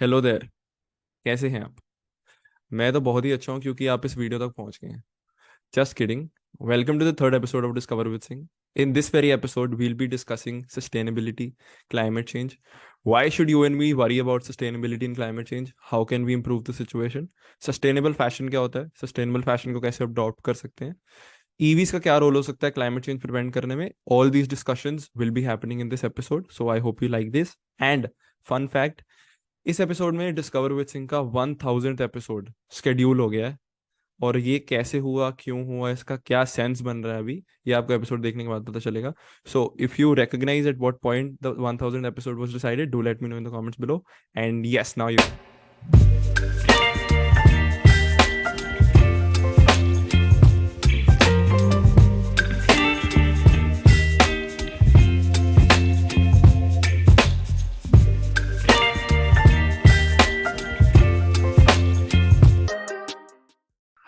Hello there. कैसे हैं आप? मैं तो बहुत ही अच्छा हूँ क्योंकि आप इस वीडियो तक पहुंच गए हैं। Just kidding. Welcome to the third episode of discover with Singh. In this very episode, we'll be discussing sustainability, climate change. Why should you and me worry about sustainability and climate change? How can we improve the situation? Sustainable fashion क्या होता है? Sustainable fashion को कैसे adopt कर सकते हैं? EVs का क्या रोल हो सकता है climate change prevent करने में? All these discussions will be happening in this episode. So I hope you like this. And fun fact, इस एपिसोड में डिस्कवर विद सिंह का 1000th एपिसोड शेड्यूल हो गया है। और ये कैसे हुआ, क्यों हुआ, इसका क्या सेंस बन रहा है अभी, ये आपको एपिसोड देखने के बाद पता चलेगा। So if you recognize at what point the 1000th episode was decided, do let me know in the comments below. And yes, now you.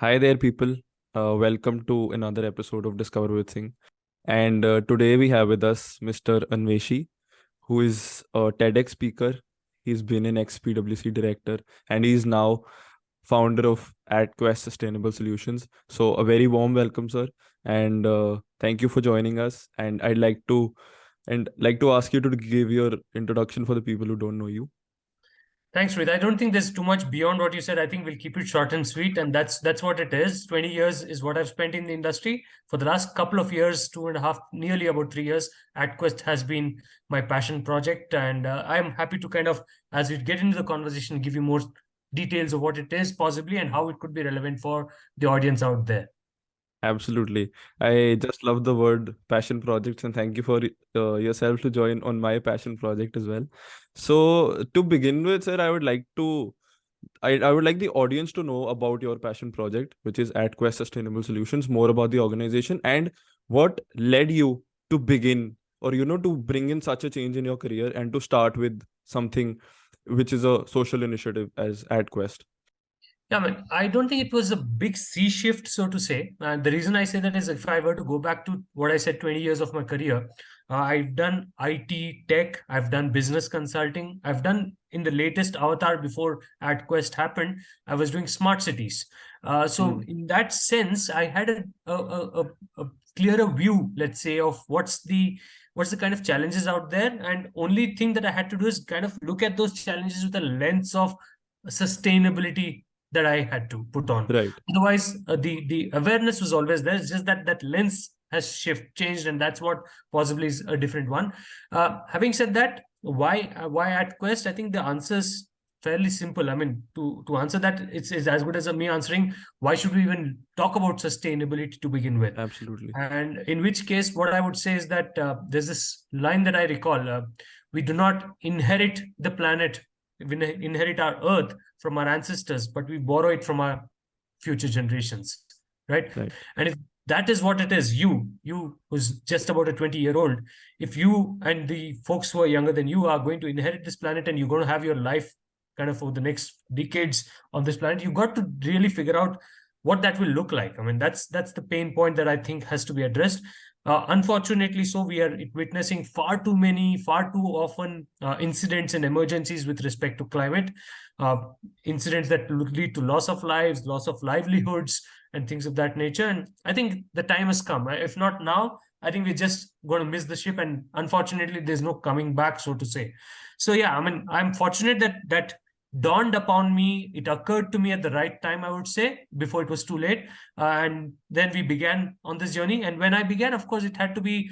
Hi there, people. Welcome to another episode of Discover with Singh. And today we have with us Mr. Anveshi, who is a TEDx speaker. He's been an ex-PwC director, and he's now founder of AdQuest Sustainable Solutions. So a very warm welcome, sir, and thank you for joining us. And I'd like to ask you to give your introduction for the people who don't know you. Thanks, Rita. I don't think there's too much beyond what you said. I think we'll keep it short and sweet, and that's what it is. 20 years is what I've spent in the industry. For the last couple of years, 2.5, nearly about 3 years, AdQuest has been my passion project, and I'm happy to kind of, as we get into the conversation, give you more details of what it is possibly and how it could be relevant for the audience out there. Absolutely. I just love the word passion projects, and thank you for yourself to join on my passion project as well. So to begin with, sir, I would like the audience to know about your passion project, which is AdQuest Sustainable Solutions, more about the organization and what led you to begin, or to bring in such a change in your career and to start with something which is a social initiative as AdQuest. Yeah, I don't think it was a big sea shift, so to say. And the reason I say that is if I were to go back to what I said, 20 years of my career, I've done IT tech, I've done business consulting, I've done in the latest avatar before AdQuest happened, I was doing smart cities. So in that sense, I had a clearer view, let's say, of what's the kind of challenges out there. And only thing that I had to do is kind of look at those challenges with a lens of sustainability that I had to put on. Right. Otherwise, the awareness was always there. It's just that that lens has changed, and that's what possibly is a different one. Having said that, why AdQuest? I think the answer is fairly simple. I mean, to answer that, it's as good as me answering why should we even talk about sustainability to begin with. Absolutely. And in which case, what I would say is that there's this line that I recall: we do not inherit the planet, we inherit our Earth from our ancestors, but we borrow it from our future generations, right? Right. And if that is what it is, you who's just about a 20-year-old, if you and the folks who are younger than you are going to inherit this planet and you're going to have your life kind of for the next decades on this planet, you got to really figure out what that will look like. I mean, that's the pain point that I think has to be addressed. Unfortunately, so we are witnessing far too often incidents and emergencies with respect to climate, incidents that lead to loss of lives, loss of livelihoods, and things of that nature. And I think the time has come. If not now, I think we're just going to miss the ship. And unfortunately, there's no coming back, so to say. So yeah, I mean, I'm fortunate that dawned upon me. It occurred to me at the right time, I would say, before it was too late. And then we began on this journey. And when I began, of course, it had to be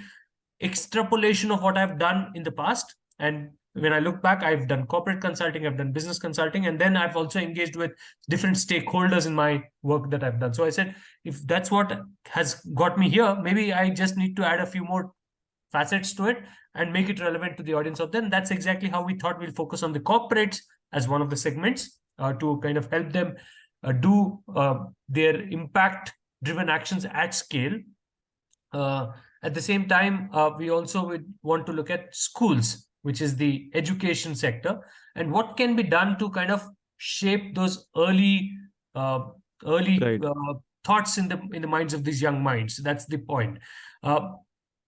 extrapolation of what I've done in the past. And when I look back, I've done corporate consulting, I've done business consulting, and then I've also engaged with different stakeholders in my work that I've done. So I said, if that's what has got me here, maybe I just need to add a few more facets to it and make it relevant to the audience of them. That's exactly how we thought we'll focus on the corporates as one of the segments to kind of help them do their impact driven actions at scale. At the same time, we also would want to look at schools, which is the education sector, and what can be done to kind of shape those early Right. thoughts in the minds of these young minds. That's the point.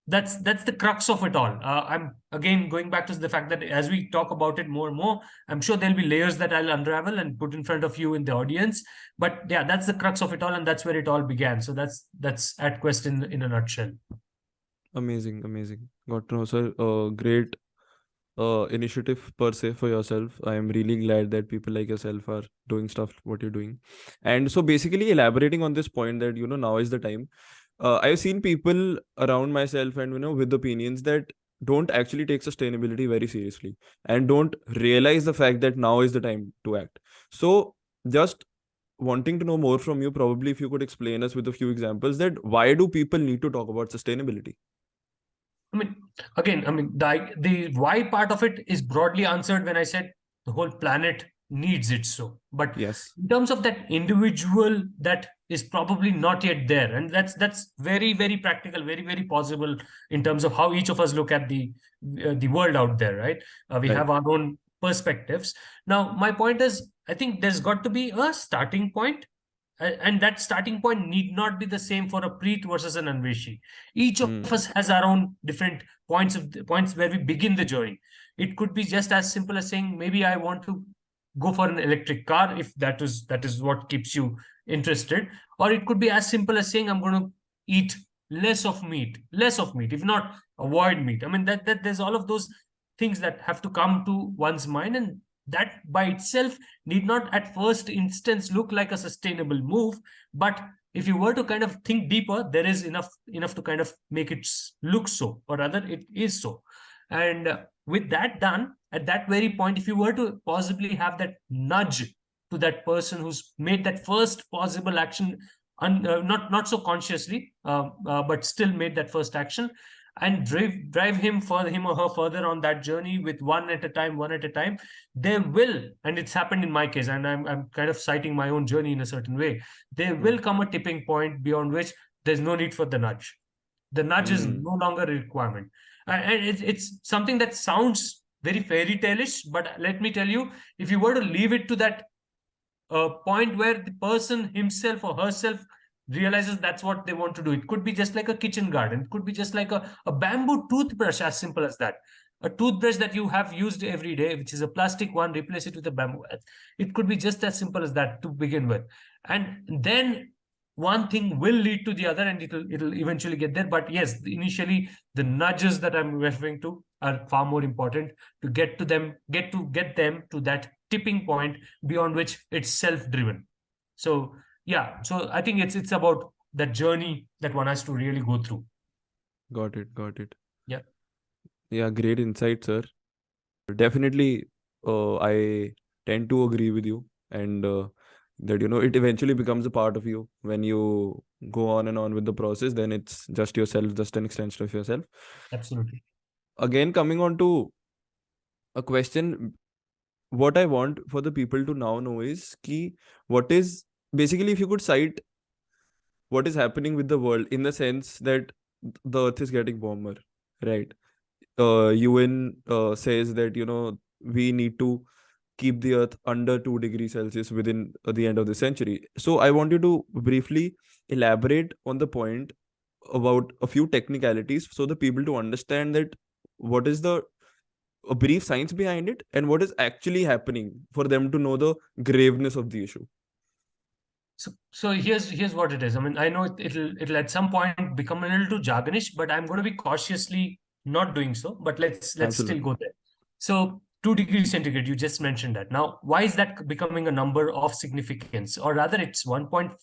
that's the crux of it all. I'm again going back to the fact that as we talk about it more and more, I'm sure there'll be layers that I'll unravel and put in front of you in the audience. But yeah, that's the crux of it all, and that's where it all began. So that's AdQuest in a nutshell. Amazing, amazing. Got to know, sir. Great initiative per se for yourself. I am really glad that people like yourself are doing stuff what you're doing. And so basically elaborating on this point that now is the time. I've seen people around myself and with opinions that don't actually take sustainability very seriously and don't realize the fact that now is the time to act. So just wanting to know more from you, probably if you could explain us with a few examples that why do people need to talk about sustainability? I mean, again, I mean, the why part of it is broadly answered when I said the whole planet needs it so. But Yes. in terms of that individual that is probably not yet there, and that's very, very practical, very, very possible in terms of how each of us look at the world out there, right? We Right. have our own perspectives. Now, my point is, I think there's got to be a starting point, and that starting point need not be the same for a Preet versus an Anveshi. Each of Hmm. us has our own different points where we begin the journey. It could be just as simple as saying, maybe I want to go for an electric car, if that is what keeps you interested. Or it could be as simple as saying, I'm going to eat less of meat, if not avoid meat. I mean, that there's all of those things that have to come to one's mind, and that by itself need not at first instance look like a sustainable move. But if you were to kind of think deeper, there is enough to kind of make it look so, or rather it is so. And with that done, at that very point, if you were to possibly have that nudge to that person who's made that first possible action, not so consciously, but still made that first action, and drive him or her further on that journey with one at a time, there will, and it's happened in my case, and I'm kind of citing my own journey in a certain way, there Hmm. will come a tipping point beyond which there's no need for the nudge. The nudge is Hmm. no longer a requirement. And it's something that sounds very fairy tale-ish, but let me tell you, if you were to leave it to that a point where the person himself or herself realizes that's what they want to do. It could be just like a kitchen garden. It could be just like a bamboo toothbrush, as simple as that. A toothbrush that you have used every day, which is a plastic one, replace it with a bamboo. It could be just as simple as that to begin with. And then one thing will lead to the other, and it'll eventually get there. But yes, initially the nudges that I'm referring to are far more important to get them to that tipping point beyond which it's self-driven. So yeah, so I think it's about that journey that one has to really go through. Got it. Got it. Yeah, Yeah, great insight, sir. Definitely, I tend to agree with you, and that it eventually becomes a part of you when you go on and on with the process. Then it's just yourself, just an extension of yourself. absolutely. Again, coming on to a question, what I want for the people to now know is ki what is basically if you could cite what is happening with the world in the sense that the earth is getting warmer, right? UN says that we need to keep the earth under 2 degrees Celsius within the end of the century. So I want you to briefly elaborate on the point about a few technicalities so the people to understand that what is the a brief science behind it and what is actually happening for them to know the graveness of the issue. So here's what it is. I mean, I know it'll at some point become a little too jargonish, but I'm going to be cautiously not doing so. But let's still Absolutely. go there. So 2 degrees centigrade, you just mentioned that. Now, why is that becoming a number of significance, or rather, it's 1.5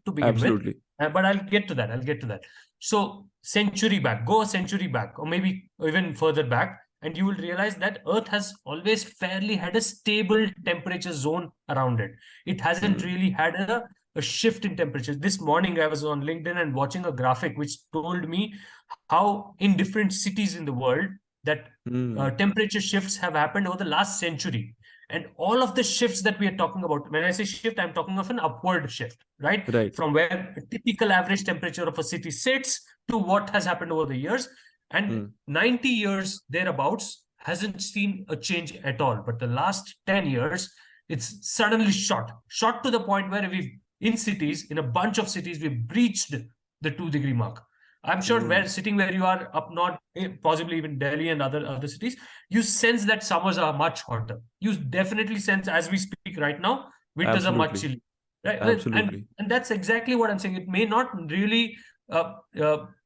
to begin with? Absolutely. But I'll get to that. I'll get to that. So century back, go a century back, or maybe even further back, and you will realize that Earth has always fairly had a stable temperature zone around it. It hasn't Hmm. really had a shift in temperatures. This morning, I was on LinkedIn and watching a graphic which told me how in different cities in the world that Hmm. temperature shifts have happened over the last century. And all of the shifts that we are talking about, when I say shift, I'm talking of an upward shift, right? Right. From where a typical average temperature of a city sits to what has happened over the years. And Hmm. 90 years thereabouts hasn't seen a change at all. But the last 10 years, it's suddenly shot to the point where we've in cities, in a bunch of cities, we've breached the 2 degree mark. I'm sure where sitting where you are up north, possibly even Delhi and other cities, you sense that summers are much hotter. You definitely sense, as we speak right now, winters are much Absolutely. chilly, right? Absolutely. And that's exactly what I'm saying. It may not really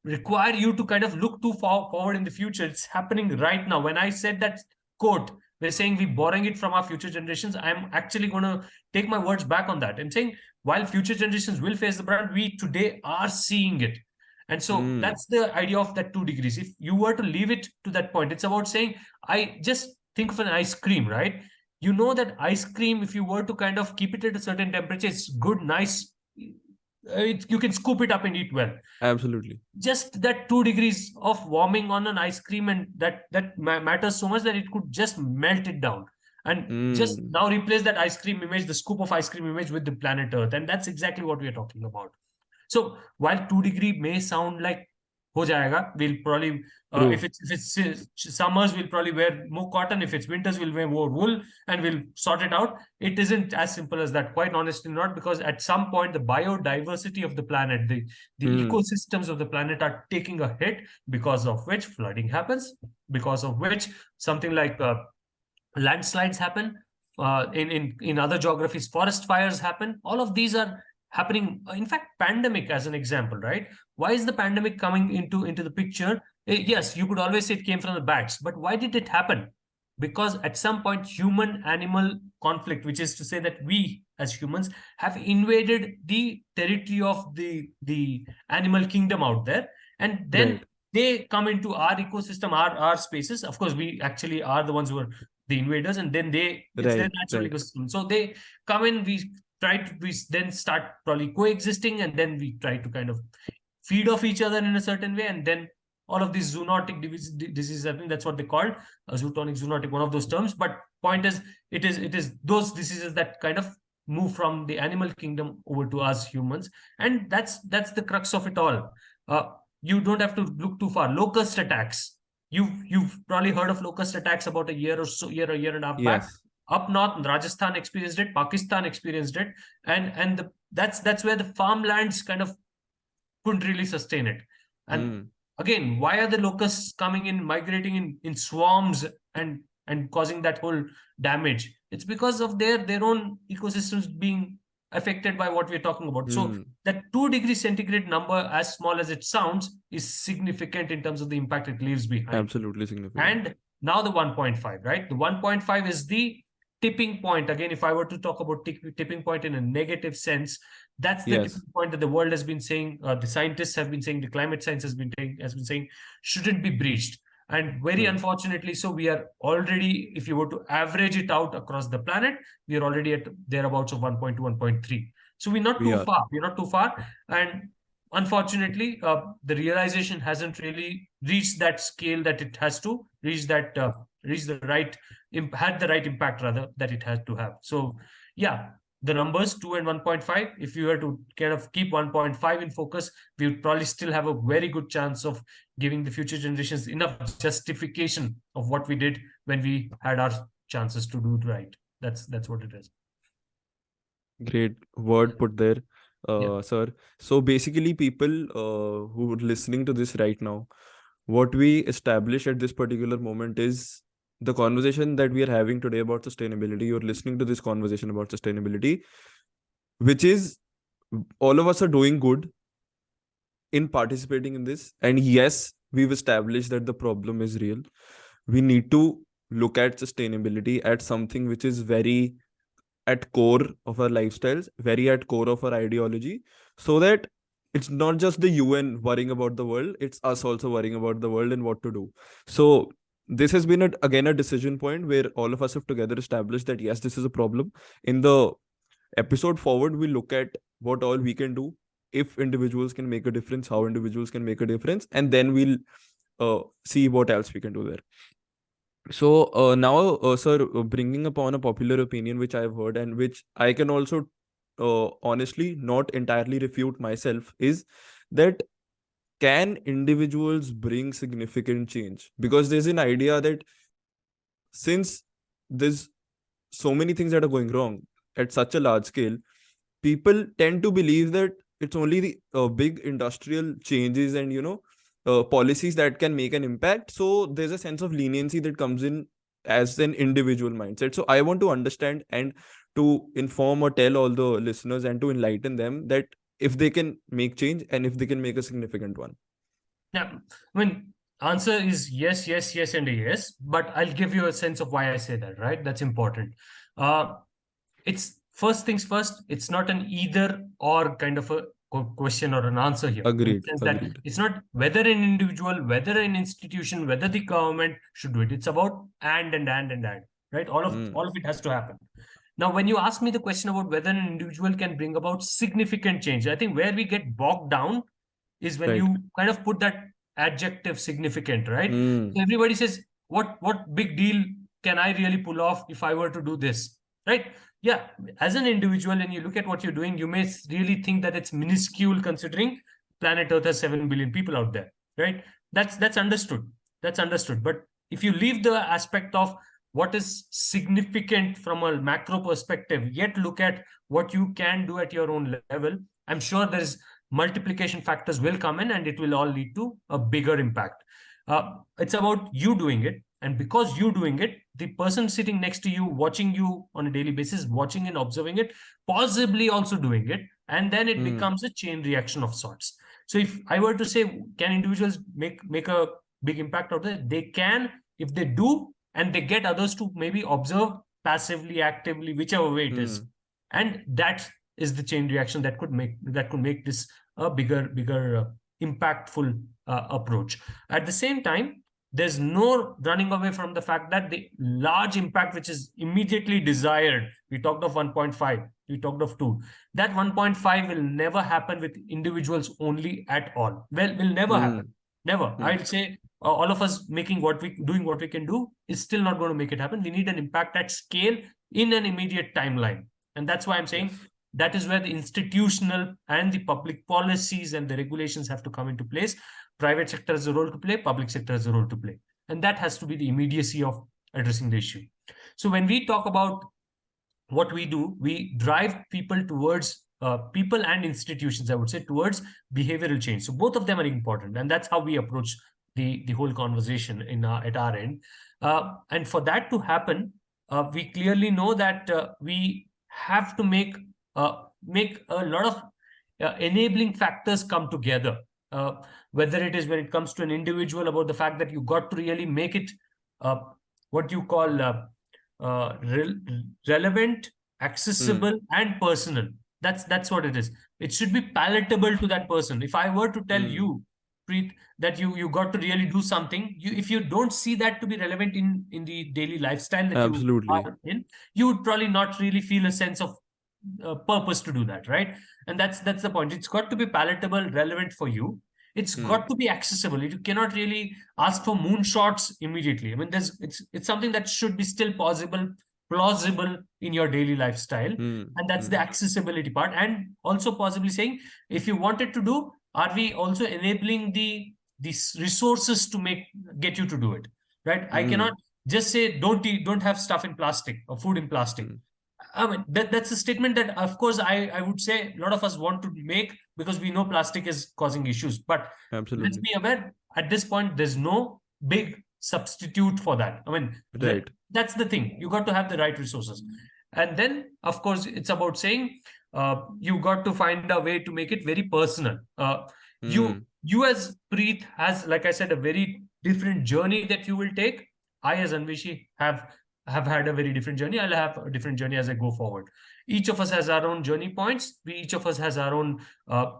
require you to kind of look too far forward in the future. It's happening right now. When I said that quote, we're saying we're borrowing it from our future generations. I'm actually going to take my words back on that. I'm saying while future generations will face the brunt, we today are seeing it. And so Mm. that's the idea of that 2 degrees. If you were to leave it to that point, it's about saying, I just think of an ice cream, right? You know that ice cream, if you were to kind of keep it at a certain temperature, it's good, nice. You can scoop it up and eat well. Absolutely. Just that 2 degrees of warming on an ice cream, and that matters so much that it could just melt it down and just Mm. now replace that ice cream image, the scoop of ice cream image, with the planet Earth. And that's exactly what we are talking about. So while 2 degree may sound like ho jayega, we'll probably True. if it's summers, we'll probably wear more cotton. If it's winters, we'll wear more wool, and we'll sort it out. It isn't as simple as that, quite honestly, not, because at some point the biodiversity of the planet, the Mm. ecosystems of the planet are taking a hit, because of which flooding happens, because of which something like landslides happen. In other geographies, forest fires happen. All of these are happening. In fact, pandemic as an example, right? Why is the pandemic coming into the picture? Yes, you could always say it came from the bats, but why did it happen? Because at some point, human animal conflict, which is to say that we as humans have invaded the territory of the animal kingdom out there, and then Right. they come into our ecosystem, our spaces. Of course, we actually are the ones who are the invaders, and then it's their Right. natural Right. ecosystem. So they come in, we then start probably coexisting, and then we try to kind of feed off each other in a certain way, and then all of these zoonotic diseases, I think that's what they called, zoonotic, one of those terms. But point is, it is those diseases that kind of move from the animal kingdom over to us humans. And that's the crux of it all. uh, you don't have to look too far. Locust attacks, you've probably heard of locust attacks about a year or so, year and a half back. Yes. Up north, Rajasthan experienced it, Pakistan experienced it, that's where the farmlands kind of couldn't really sustain it. And Mm. again, why are the locusts coming in, migrating in swarms, and causing that whole damage? It's because of their own ecosystems being affected by what we're talking about. So Mm. that 2 degree centigrade number, as small as it sounds, is significant in terms of the impact it leaves behind. Absolutely significant. And now the 1.5, right? The 1.5 is the tipping point. Again, if I were to talk about tipping point in a negative sense, that's the Yes. tipping point that the world has been saying, the scientists have been saying, the climate science has been saying shouldn't be breached. And very Right. unfortunately, so we are already, if you were to average it out across the planet, we are already at thereabouts of 1.2, 1.3. So we're not We too are. far. We're not too far. And unfortunately, the realization hasn't really reached that scale that it has to reach, that reach the right had the right impact, rather, that it has to have. So yeah, the numbers 2 and 1.5, if you were to kind of keep 1.5 in focus, we would probably still have a very good chance of giving the future generations enough justification of what we did when we had our chances to do it right. That's what it is. Great word put there, Yeah. sir. So basically, people who are listening to this right now, what we establish at this particular moment is the conversation that we are having today about sustainability. You're listening to this conversation about sustainability, which is all of us are doing good in participating in this. And yes, we've established that the problem is real. We need to look at sustainability at something which is very at core of our lifestyles, very at core of our ideology, so that it's not just the UN worrying about the world, it's us also worrying about the world and what to do. So this has been again a decision point where all of us have together established that yes, this is a problem. In the episode forward, we look at what all we can do, if individuals can make a difference, how individuals can make a difference, and then we'll see what else we can do there. So now, sir, bringing upon a popular opinion which I've heard and which I can also honestly not entirely refute myself, is that can individuals bring significant change? Because there's an idea that since there's so many things that are going wrong at such a large scale, people tend to believe that it's only the big industrial changes and policies that can make an impact. So there's a sense of leniency that comes in as an individual mindset. So I want to understand and to inform or tell all the listeners and to enlighten them that if they can make change and if they can make a significant one. Yeah, I mean, answer is yes, yes, yes, and a yes. But I'll give you a sense of why I say that. Right, that's important. Uh, it's first things first. It's not an either or kind of a question or an answer here. In the Agreed. sense that Agreed. it's not whether an individual, whether an institution, whether the government should do it. It's about and. Right, Hmm. all of it has to happen. Now, when you ask me the question about whether an individual can bring about significant change, I think where we get bogged down is when Right. you kind of put that adjective significant, right? Hmm. So everybody says, what big deal can I really pull off if I were to do this? Right? Yeah, as an individual, and you look at what you're doing, you may really think that it's minuscule considering planet Earth has 7 billion people out there, right? That's understood. That's understood. But if you leave the aspect of what is significant from a macro perspective, yet look at what you can do at your own level, I'm sure there's multiplication factors will come in and it will all lead to a bigger impact. It's about you doing it. And because you doing it, the person sitting next to you, watching you on a daily basis, watching and observing it, possibly also doing it. And then it Hmm. becomes a chain reaction of sorts. So if I were to say, can individuals make a big impact out there? They can if they do, and they get others to maybe observe passively, actively, whichever way it is. Hmm. And that is the chain reaction that could make this a bigger impactful approach. At the same time, there's no running away from the fact that the large impact which is immediately desired, we talked of 1.5, we talked of 2, that 1.5 will never happen with individuals only at all. Well, will never happen. Hmm. Never. Hmm. I'll say all of us doing what we can do is still not going to make it happen. We need an impact at scale in an immediate timeline. And that's why I'm saying Yes. that is where the institutional and the public policies and the regulations have to come into place. Private sector has a role to play, public sector has a role to play. And that has to be the immediacy of addressing the issue. So when we talk about what we do, we drive people towards people and institutions, I would say, towards behavioral change. So both of them are important. And that's how we approach the whole conversation at our end. And for that to happen, we clearly know that we have to make a lot of enabling factors come together. Uh, Whether it is when it comes to an individual about the fact that you got to really make it uh, what you call relevant, Hmm. accessible, and personal. That's what it is. It should be palatable to that person. If I were to tell Hmm. you, Preet, that you got to really do something, if you don't see that to be relevant in the daily lifestyle that you Absolutely. are in, you would probably not really feel a sense of purpose to do that, right? And that's the point. It's got to be palatable, relevant for you. It's Hmm. got to be accessible. You cannot really ask for moonshots immediately. I mean, it's something that should be still possible, plausible in your daily lifestyle, Hmm. and that's the Hmm. accessibility part. And also possibly saying, if you wanted to do, are we also enabling these resources to get you to do it, right? I cannot Hmm. just say don't have stuff in plastic or food in plastic. Hmm. I mean, that's a statement that, of course, I would say a lot of us want to make because we know plastic is causing issues. But let's Absolutely. be aware, at this point, there's no big substitute for that. I mean, Right. that's the thing. You got to have the right resources. And then, of course, it's about saying you got to find a way to make it very personal. Hmm. You as Preet has, like I said, a very different journey that you will take. I, as Anvishi, have had a very different journey. I'll have a different journey as I go forward. Each of us has our own journey points. Each of us has our own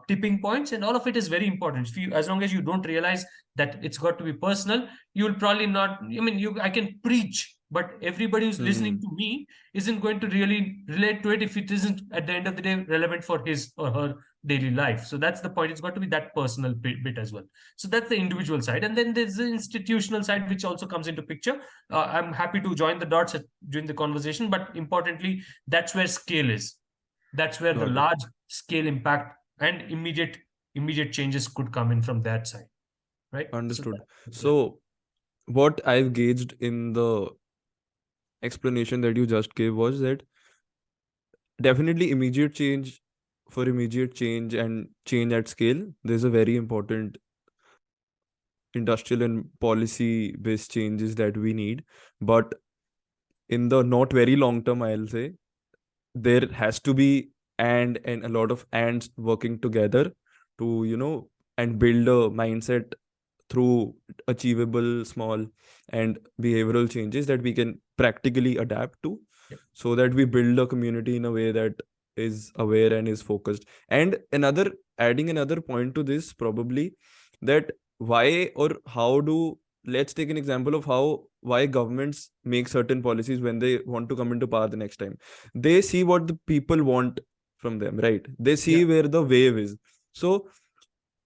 tipping points, and all of it is very important. As long as you don't realize that it's got to be personal, you will probably not. I mean, I can preach, but everybody who's listening Hmm. to me isn't going to really relate to it if it isn't at the end of the day relevant for his or her daily life. So that's the point. It's got to be that personal bit as well. So that's the individual side, and then there's the institutional side, which also comes into picture. I'm happy to join the dots during the conversation, but importantly, that's where scale is. That's where the Got it. large scale impact and immediate changes could come in from that side, right? So Understood. yeah. So what I've gauged in the explanation that you just gave was that definitely immediate change, for immediate change and change at scale, there's a very important industrial and policy based changes that we need, but in the not very long term, I'll say there has to be and a lot of ands working together to, and build a mindset through achievable small and behavioral changes that we can practically adapt to, Yep. so that we build a community in a way that is aware and is focused. And another adding another point to this, probably, that why or how do, let's take an example of how why governments make certain policies when they want to come into power the next time. They see what the people want from them, right? They Yeah. see where the wave is. So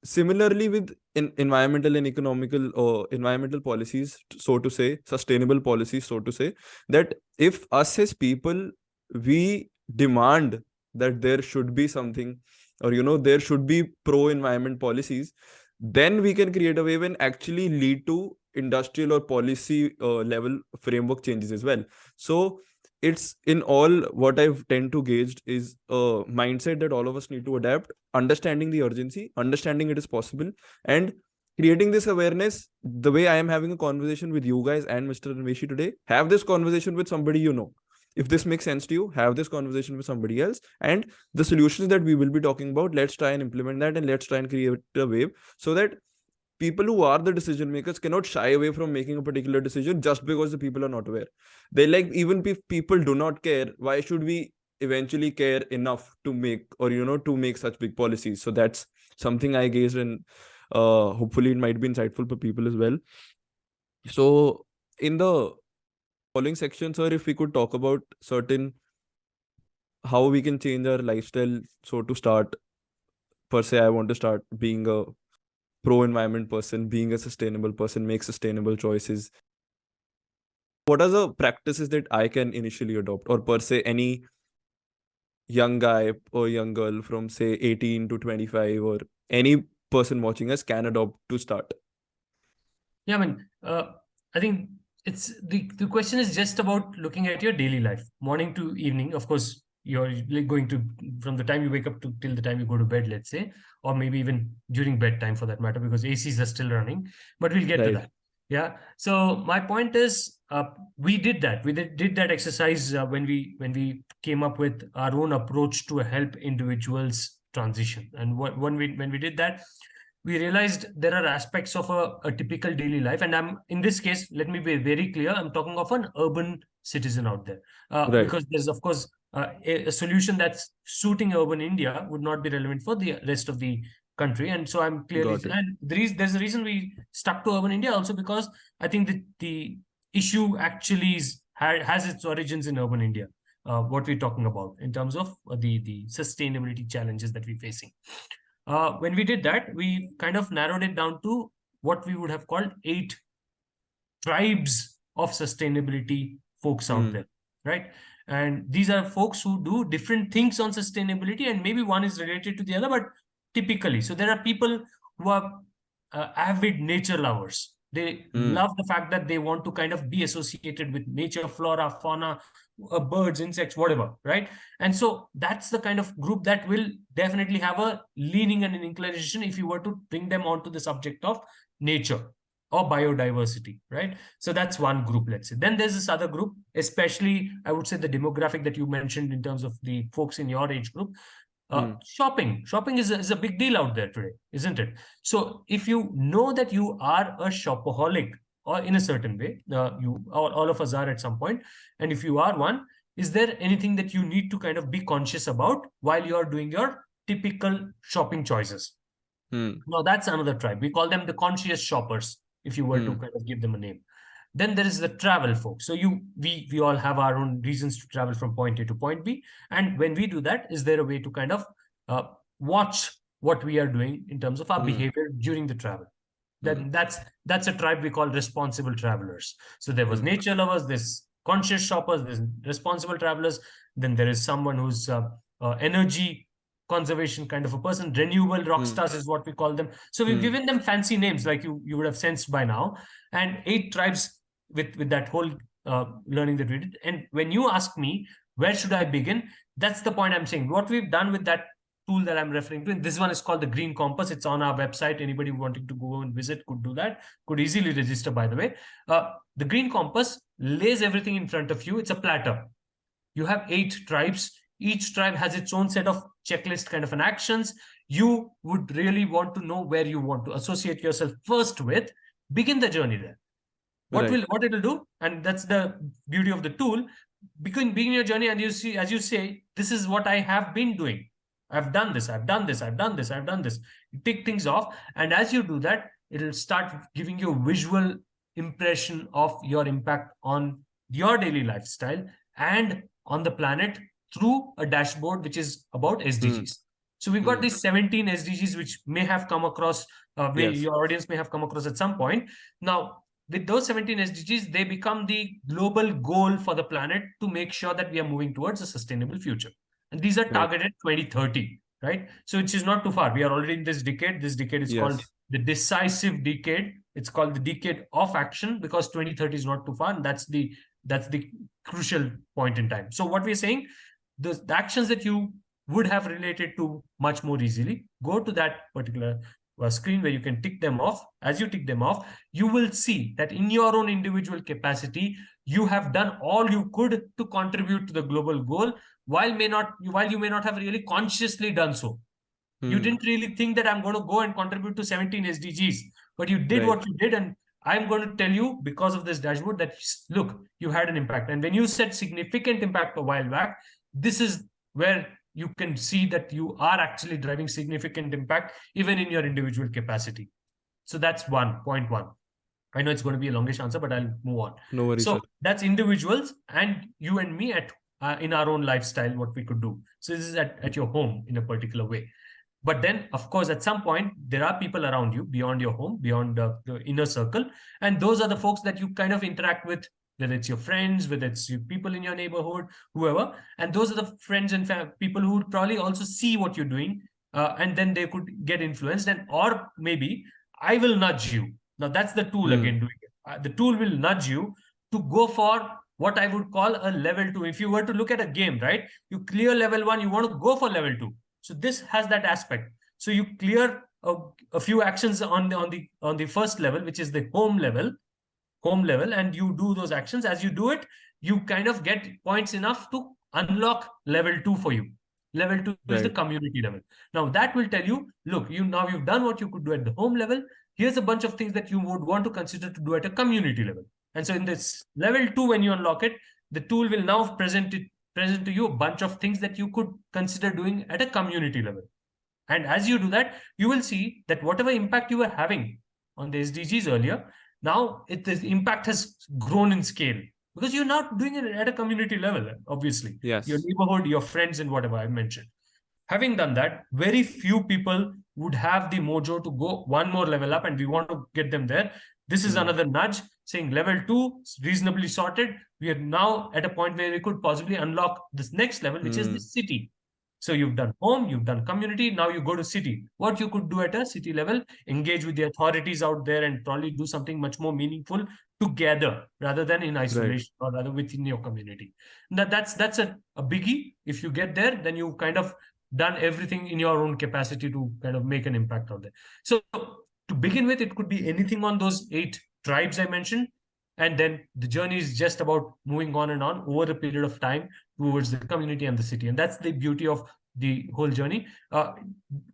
similarly with environmental and economical or environmental policies, so to say, sustainable policies, so to say, that if us as people, we demand that there should be something, or there should be pro environment policies, then we can create a wave and actually lead to industrial or policy level framework changes as well. So it's in all, what I've tend to gauged is a mindset that all of us need to adapt, understanding the urgency, understanding it is possible, and creating this awareness. The way I am having a conversation with you guys and Mr. Ranveshi today, have this conversation with somebody you know. If this makes sense to you, have this conversation with somebody else, and the solutions that we will be talking about, let's try and implement that, and let's try and create a wave, so that people who are the decision makers cannot shy away from making a particular decision just because the people are not aware. They like, even if people do not care, why should we eventually care enough to make, or to make such big policies? So that's something I guess, and hopefully it might be insightful for people as well. So in the following section, sir, if we could talk about certain how we can change our lifestyle. So to start, per se, I want to start being a pro environment person, being a sustainable person, make sustainable choices. What are the practices that I can initially adopt, or per se, any young guy or young girl from say 18 to 25, or any person watching us can adopt to start? Yeah, I mean, I think it's the question is just about looking at your daily life, morning to evening. Of course, you're like going to from the time you wake up to till the time you go to bed, let's say, or maybe even during bedtime for that matter, because ACs are still running. But we'll get to Right. that. Yeah. So my point is, we did that. We did that exercise when we came up with our own approach to help individuals transition. And when we did that, we realized there are aspects of a typical daily life. And I'm in this case, let me be very clear, I'm talking of an urban citizen out there, Right. because there's of course a solution that's suiting urban India would not be relevant for the rest of the country. And so I'm clearly, Got it. and there's a reason we stuck to urban India also, because I think the issue actually has its origins in urban India, what we're talking about in terms of the sustainability challenges that we're facing. When we did that, we kind of narrowed it down to what we would have called 8 tribes of sustainability folks out Hmm. there, right? And these are folks who do different things on sustainability, and maybe one is related to the other, but typically, so there are people who are avid nature lovers. They Hmm. love the fact that they want to kind of be associated with nature, flora, fauna, birds, insects, whatever, right? And so that's the kind of group that will definitely have a leaning and an inclination if you were to bring them onto the subject of nature or biodiversity, right? So that's one group, let's say. Then there's this other group, especially I would say the demographic that you mentioned in terms of the folks in your age group. Hmm. Shopping is a big deal out there today, isn't it? So if you know that you are a shopaholic, or in a certain way, all of us are at some point, and if you are one, is there anything that you need to kind of be conscious about while you are doing your typical shopping choices? Hmm. Now that's another tribe. We call them the conscious shoppers, if you were to Hmm. kind of give them a name. Then there is the travel folks. So we all have our own reasons to travel from point A to point B. And when we do that, is there a way to kind of uh, watch what we are doing in terms of our Hmm. behavior during the travel? Hmm. Then that's a tribe we call responsible travelers. So there was Hmm. nature lovers, there's conscious shoppers, there's responsible travelers. Then there is someone who's energy conservation kind of a person. Renewable rock Hmm. stars is what we call them. So we've Hmm. given them fancy names, like you would have sensed by now. And 8 tribes with that whole learning that we did. And when you ask me where should I begin, that's the point I'm saying. What we've done with that tool that I'm referring to. And this one is called the Green Compass. It's on our website. Anybody wanting to go and visit could do that, could easily register, by the way. The Green Compass lays everything in front of you. It's a platter. You have 8 tribes. Each tribe has its own set of checklist kind of an actions. You would really want to know where you want to associate yourself first with. Begin the journey there. What it will do, and that's the beauty of the tool. Begin your journey, and you see, as you say, this is what I have been doing. I've done this, I've done this, I've done this, I've done this. You tick things off, and as you do that, it'll start giving you a visual impression of your impact on your daily lifestyle and on the planet through a dashboard which is about SDGs. So we've got these 17 SDGs which may have come across, your audience may have come across at some point. Now, with those 17 SDGs, they become the global goal for the planet to make sure that we are moving towards a sustainable future. And these are targeted 2030, right? So which is not too far. We are already in this decade. This decade is called the decisive decade. It's called the decade of action because 2030 is not too far. And that's the crucial point in time. So what we're saying, the actions that you would have related to much more easily, go to that particular screen where you can tick them off. As you tick them off, you will see that in your own individual capacity, you have done all you could to contribute to the global goal, while you may not have really consciously done so. You didn't really think that I'm going to go and contribute to 17 SDGs, but you did what you did. And I'm going to tell you, because of this dashboard, that look, you had an impact. And when you said significant impact a while back, this is where you can see that you are actually driving significant impact even in your individual capacity. So that's point one. I know it's going to be a longish answer, but I'll move on. No worries, so sir. That's individuals and you and me at in our own lifestyle, what we could do. So this is at your home in a particular way. But then, of course, at some point, there are people around you beyond your home, beyond the inner circle. And those are the folks that you kind of interact with, whether it's your friends, whether it's people in your neighborhood, whoever. And those are the friends and people who would probably also see what you're doing. And then they could get influenced. And or maybe I will nudge you. Now, that's the tool again doing it. The tool will nudge you to go for what I would call a level 2. If you were to look at a game, right? You clear level 1, you want to go for level 2. So this has that aspect. So you clear a few actions on the first level, which is the home level, and you do those actions. As you do it, you kind of get points enough to unlock level 2 for you. Level 2 is the community level. Now that will tell you, look, you've done what you could do at the home level. Here's a bunch of things that you would want to consider to do at a community level. And so in this level 2, when you unlock it, the tool will now present to you a bunch of things that you could consider doing at a community level. And as you do that, you will see that whatever impact you were having on the SDGs earlier, now the impact has grown in scale because you're not doing it at a community level, obviously. Yes. Your neighborhood, your friends, and whatever I mentioned. Having done that, very few people would have the mojo to go one more level up, and we want to get them there. This is another nudge saying level 2 is reasonably sorted. We are now at a point where we could possibly unlock this next level, which is the city. So you've done home, you've done community, now you go to city. What you could do at a city level, engage with the authorities out there and probably do something much more meaningful together rather than in isolation or rather within your community. That's a biggie. If you get there, then you kind of done everything in your own capacity to kind of make an impact out there. So to begin with, it could be anything on those 8 tribes I mentioned. And then the journey is just about moving on and on over a period of time towards the community and the city. And that's the beauty of the whole journey.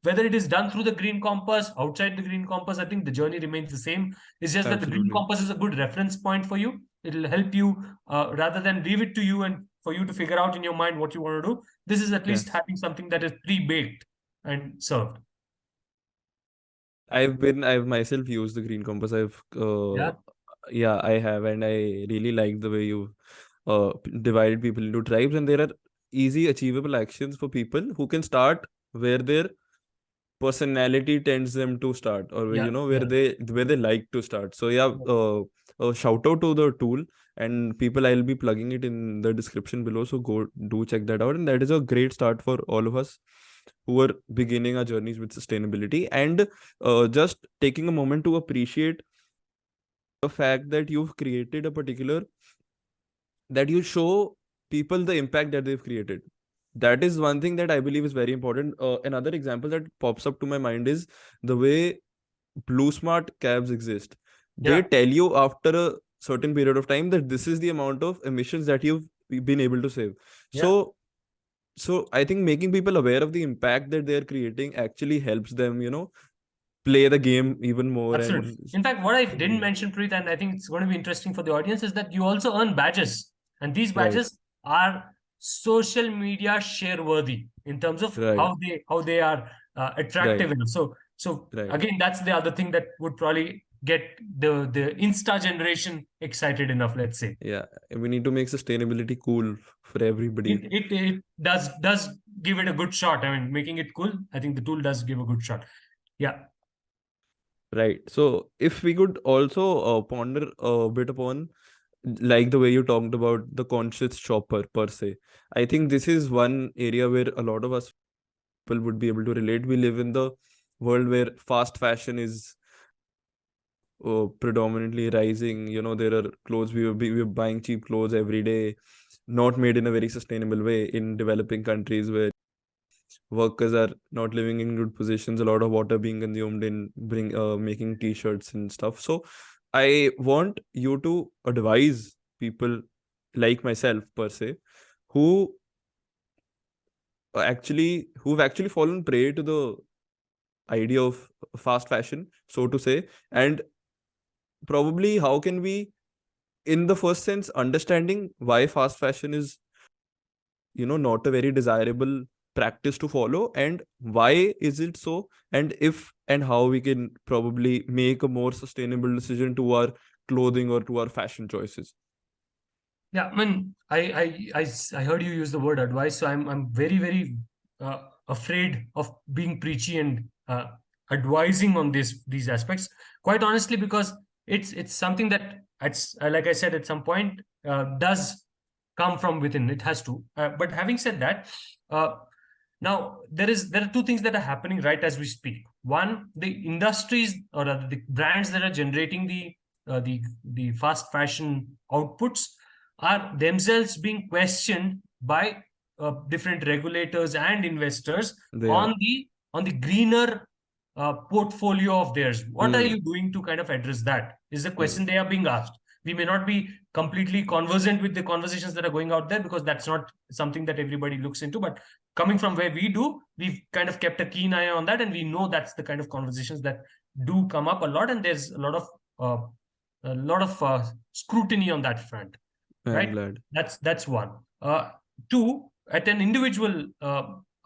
Whether it is done through the Green Compass, outside the Green Compass, I think the journey remains the same. It's just that the Green Compass is a good reference point for you. It'll help you rather than leave it to you and for you to figure out in your mind what you want to do. This is at least having something that is pre-baked and served. I've myself used the Green Compass. I have, and I really like the way you divided people into tribes, and there are easy achievable actions for people who can start where their personality tends them to start, or where they like to start. So shout out to the tool, and people, I'll be plugging it in the description below, so go do check that out. And that is a great start for all of us who are beginning our journeys with sustainability, and just taking a moment to appreciate the fact that you've created a particular, that you show people the impact that they've created. that is one thing that I believe is very important. Another example that pops up to my mind is the way Blue Smart cabs exist. They Yeah, tell you after a certain period of time that this is the amount of emissions that you've been able to save. yeah. So I think making people aware of the impact that they're creating actually helps them, play the game even more Absolutely. and In fact, what I didn't yeah. mention, Preet, and I think it's going to be interesting for the audience, is that you also earn badges. And these Right, badges are social media share worthy in terms of right, how they are right, attractive enough. So right. again, that's the other thing that would probably get the Insta generation excited enough, let's say. Yeah, we need to make sustainability cool for everybody. It does give it a good shot. I mean, making it cool, I think the tool does give a good shot. Yeah. Right. So if we could also ponder a bit upon like the way you talked about the conscious shopper per se. I think this is one area where a lot of us people would be able to relate. We live in the world where fast fashion is predominantly rising. There are clothes we're buying cheap clothes every day, not made in a very sustainable way in developing countries where workers are not living in good positions, a lot of water being consumed in bring making t-shirts and stuff. So I want you to advise people like myself per se who who've actually fallen prey to the idea of fast fashion, so to say, and probably how can we, in the first sense, understanding why fast fashion is not a very desirable practice to follow, and why is it so, and if and how we can probably make a more sustainable decision to our clothing or to our fashion choices. Yeah, I mean, I heard you use the word advice, so I'm very very afraid of being preachy and advising on these aspects. Quite honestly, because it's something that it's like I said at some point does come from within. It has to. But having said that, uh, now there are two things that are happening right as we speak. One, the industries or rather the brands that are generating the fast fashion outputs are themselves being questioned by different regulators and investors They are. on the greener portfolio of theirs. What are Hmm. you doing to kind of address that? Is the Hmm. question they are being asked. We may not be completely conversant with the conversations that are going out there because that's not something that everybody looks into. But coming from where we do, we've kind of kept a keen eye on that, and we know that's the kind of conversations that do come up a lot, and there's uh, a lot of scrutiny on that front, I'm right? glad. That's one. Two, at an individual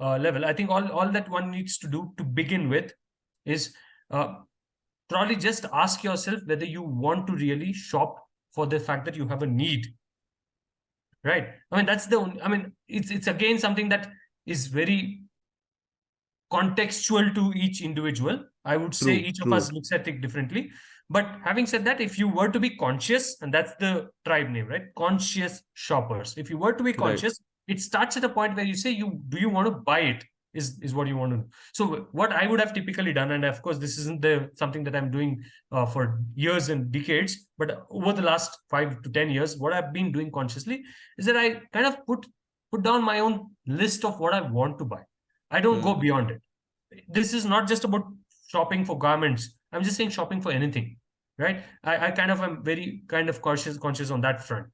level, I think all that one needs to do to begin with is uh, probably just ask yourself whether you want to really shop for the fact that you have a need, right? I mean, that's the only, I mean, it's again something that is very contextual to each individual. I would say True, each of true. us looks at it differently. But having said that, if you were to be conscious, and that's the tribe name, right? Conscious shoppers. If you were to be Right. conscious, it starts at a point where you say, you do you want to buy it? Is what you want to know. So what I would have typically done, and of course this isn't the something that I'm doing for years and decades, but over the last 5 to 10 years, what I've been doing consciously is that I kind of put down my own list of what I want to buy. I don't go Hmm. beyond it. This is not just about shopping for garments. I'm just saying shopping for anything, right? I kind of am very kind of conscious on that front.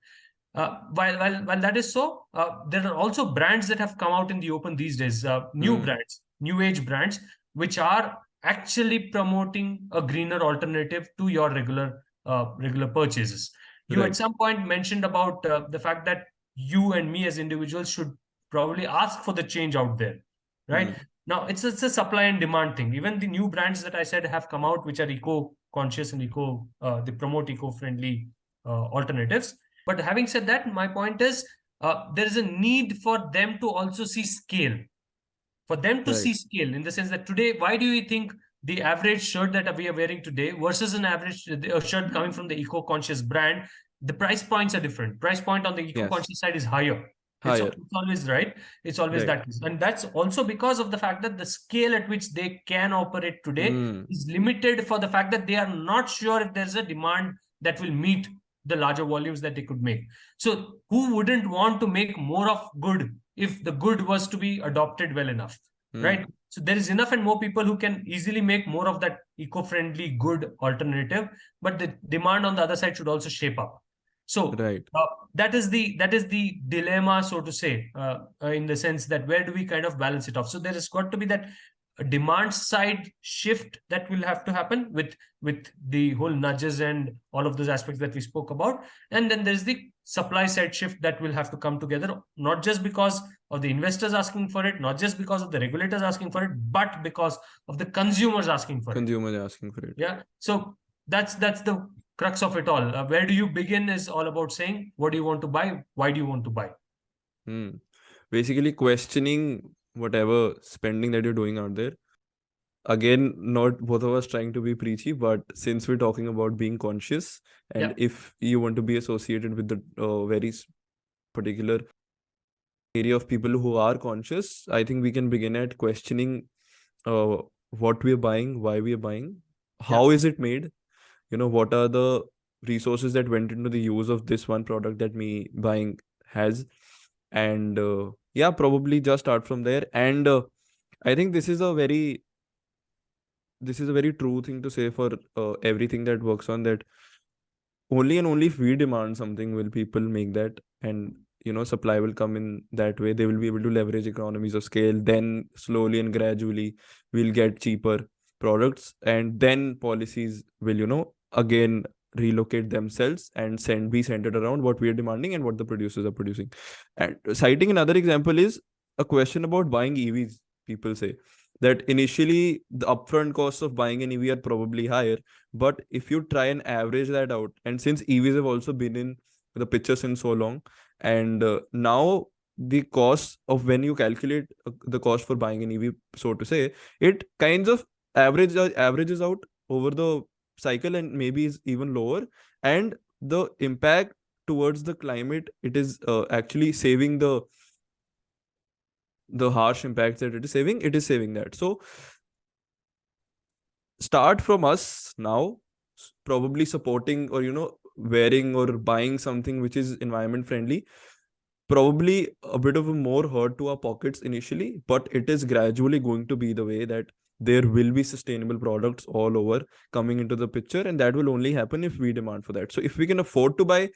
While that is so, there are also brands that have come out in the open these days, new Hmm. brands, new age brands, which are actually promoting a greener alternative to your regular purchases. You at Right. some point mentioned about the fact that you and me as individuals should probably ask for the change out there, right? Hmm. Now it's a supply and demand thing. Even the new brands that I said have come out, which are eco conscious and they promote eco friendly alternatives. But having said that, my point is there is a need for them to also see scale, for them to Right. see scale in the sense that today, why do you think the average shirt that we are wearing today versus an average shirt coming from the eco-conscious brand, the price points are different. Price point on the Yes. eco-conscious side is higher. Higher. It's always right. It's always Right. that case. And that's also because of the fact that the scale at which they can operate today Hmm. is limited for the fact that they are not sure if there's a demand that will meet the larger volumes that they could make. So who wouldn't want to make more of good if the good was to be adopted well enough, right? Hmm. So there is enough and more people who can easily make more of that eco-friendly good alternative, but the demand on the other side should also shape up. So Right. that is the dilemma, so to say, in the sense that where do we kind of balance it off? So there has got to be that demand side shift that will have to happen with the whole nudges and all of those aspects that we spoke about, and then there's the supply side shift that will have to come together, not just because of the investors asking for it, not just because of the regulators asking for it, but because of the consumers asking for it. Consumers asking for it. Yeah. So that's the crux of it all. Where do you begin is all about saying, what do you want to buy? Why do you want to buy? Hmm. Basically questioning whatever spending that you're doing out there. Again, not both of us trying to be preachy, but since we're talking about being conscious, and Yeah. if you want to be associated with the very particular area of people who are conscious, I think we can begin at questioning uh, what we are buying, why we are buying, Yeah. how is it made, what are the resources that went into the use of this one product that me buying has, and yeah, probably just start from there. And I think this is a very true thing to say for everything that works on that. Only and only if we demand something will people make that, and supply will come in that way. They will be able to leverage economies of scale, then slowly and gradually we'll get cheaper products, and then policies will again relocate themselves and be centered around what we are demanding and what the producers are producing. And citing another example is a question about buying EVs. People say that initially the upfront costs of buying an EV are probably higher, but if you try and average that out, and since EVs have also been in the picture since so long, and now the cost of when you calculate the cost for buying an EV, so to say, it kinds of averages out over the cycle and maybe is even lower. And the impact towards the climate, it is actually saving the harsh impacts that it is saving that. So start from us now, probably supporting or wearing or buying something which is environment friendly. Probably a bit of a more hurt to our pockets initially, but it is gradually going to be the way that there will be sustainable products all over coming into the picture, and that will only happen if we demand for that. So if we can afford to buy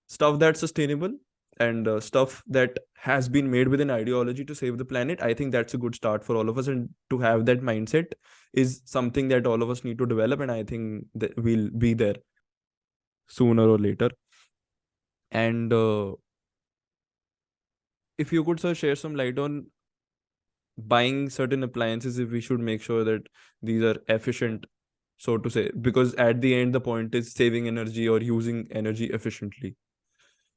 stuff that's sustainable and stuff that has been made with an ideology to save the planet, I think that's a good start for all of us. And to have that mindset is something that all of us need to develop, and I think that we'll be there sooner or later. And if you could, sir, share some light on buying certain appliances, if we should make sure that these are efficient, so to say, because at the end the point is saving energy or using energy efficiently.